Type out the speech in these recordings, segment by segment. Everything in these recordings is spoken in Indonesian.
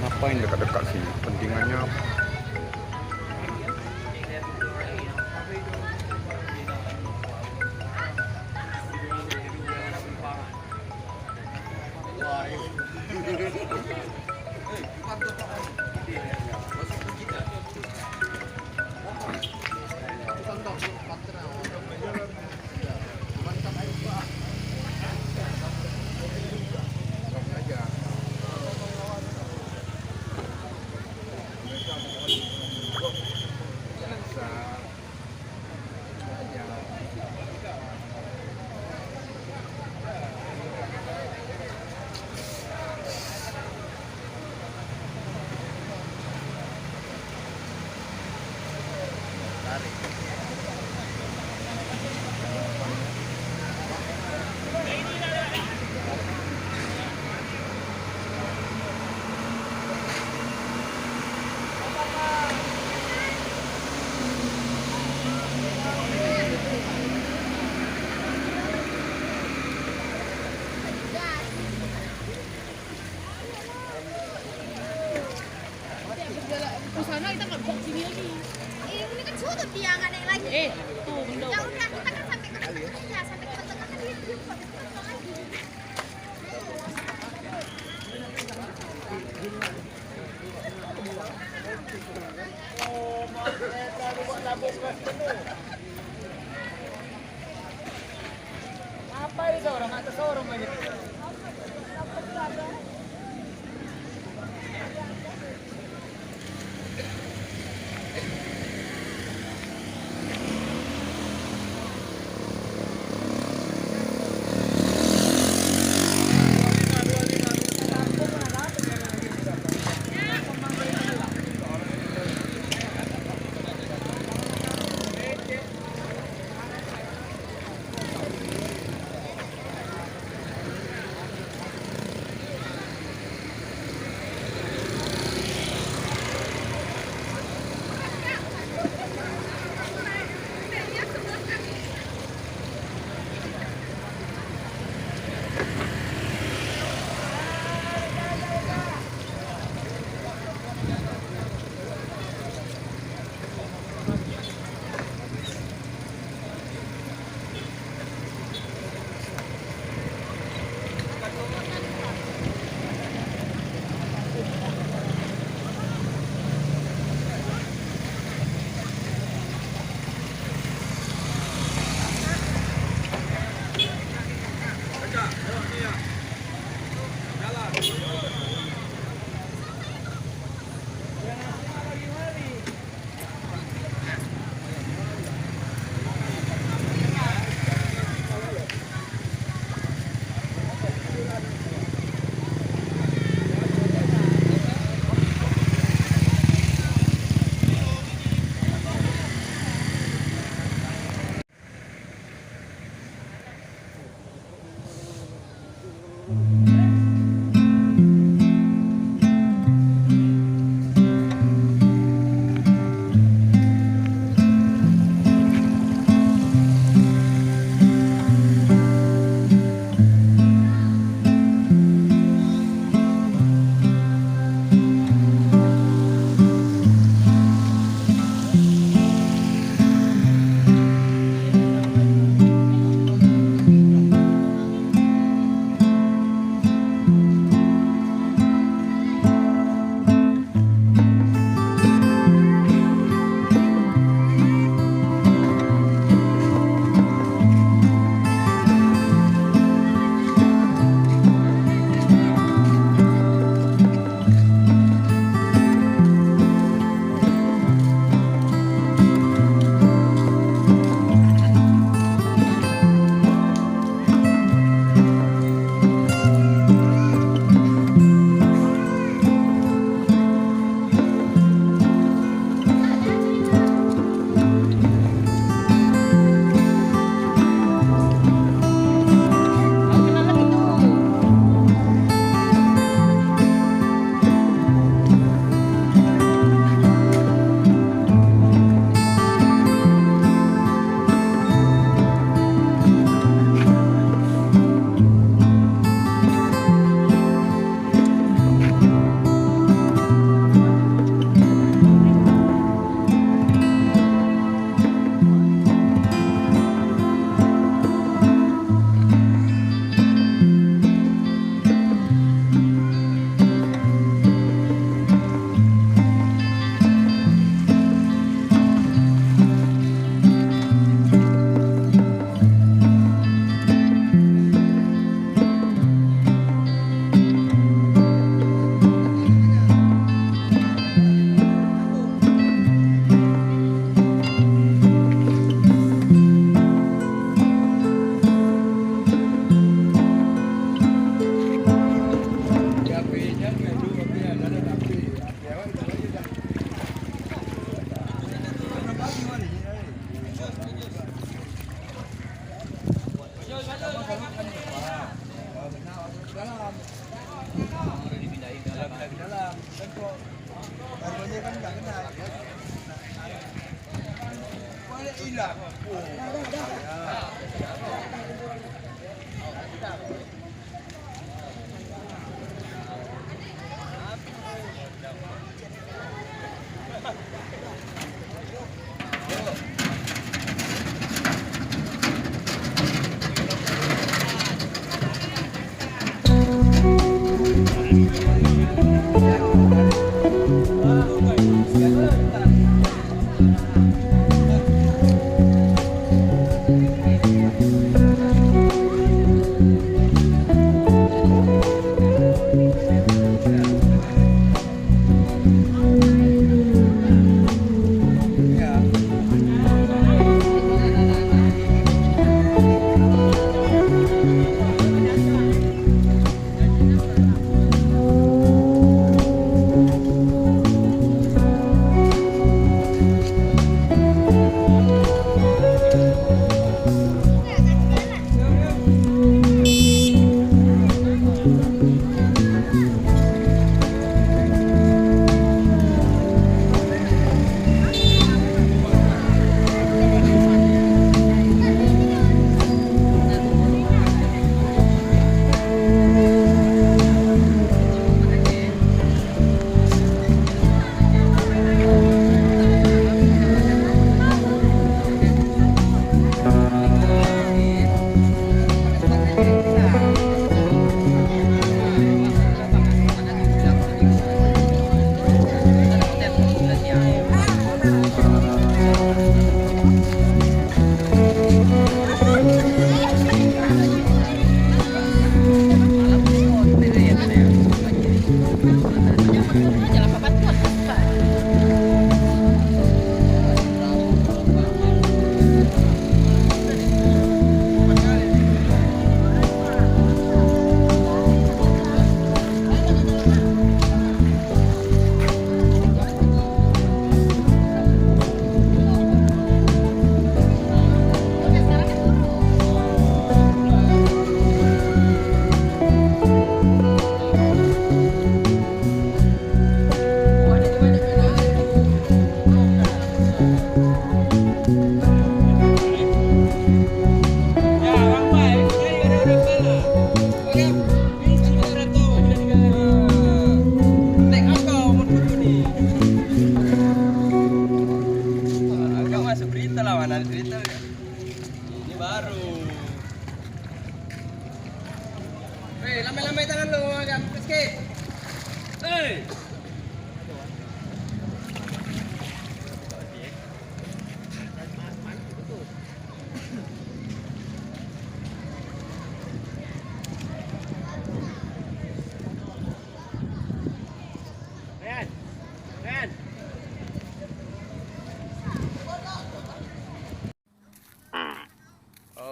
Ngapain dekat-dekat sini? Pentingannya apa? Sana kita nggak bisa sini lagi. Ini kan tutup dia, nggak ada yang lagi. Tuh belum. Ya udah, kita kan sampai ke tengah-tengahnya, sampai ke tengah kan dia belum kok bisa lagi. Apa ini seorang atas seorang aja. Lambai-lambai tangan lu agak sikit. Hei.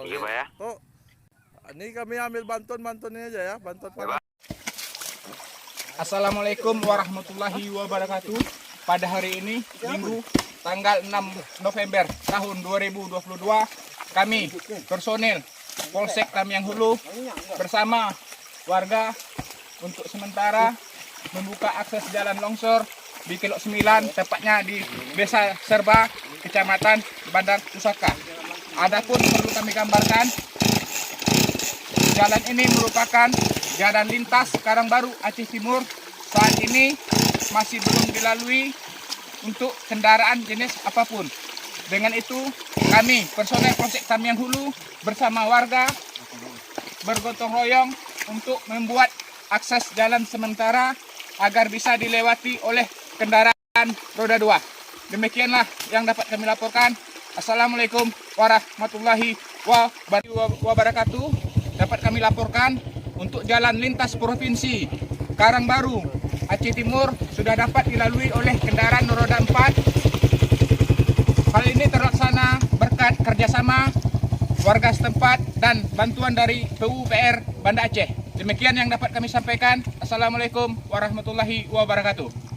Iya Pak ya. Oh, ini kami ambil bantuan ini aja ya, bantuan pangan. Assalamualaikum warahmatullahi wabarakatuh. Pada hari ini, Minggu, tanggal 6 November tahun 2022, kami personil Polsek Tamiang Hulu bersama warga untuk sementara membuka akses jalan longsor di Kilo 9, tepatnya di Desa Serba, Kecamatan Bandar Pusaka. Adapun perlu kami gambarkan, jalan ini merupakan jalan lintas Karangbaru, Aceh Timur. Saat ini masih belum dilalui untuk kendaraan jenis apapun. Dengan itu, kami personel Polsek Tamiang Hulu bersama warga bergotong royong untuk membuat akses jalan sementara agar bisa dilewati oleh kendaraan roda 2. Demikianlah yang dapat kami laporkan. Assalamualaikum warahmatullahi wabarakatuh. Dapat kami laporkan untuk jalan lintas provinsi Karangbaru, Aceh Timur sudah dapat dilalui oleh kendaraan roda 4. Hal ini terlaksana berkat kerjasama warga setempat dan bantuan dari PUPR Banda Aceh. Demikian yang dapat kami sampaikan. Assalamualaikum warahmatullahi wabarakatuh.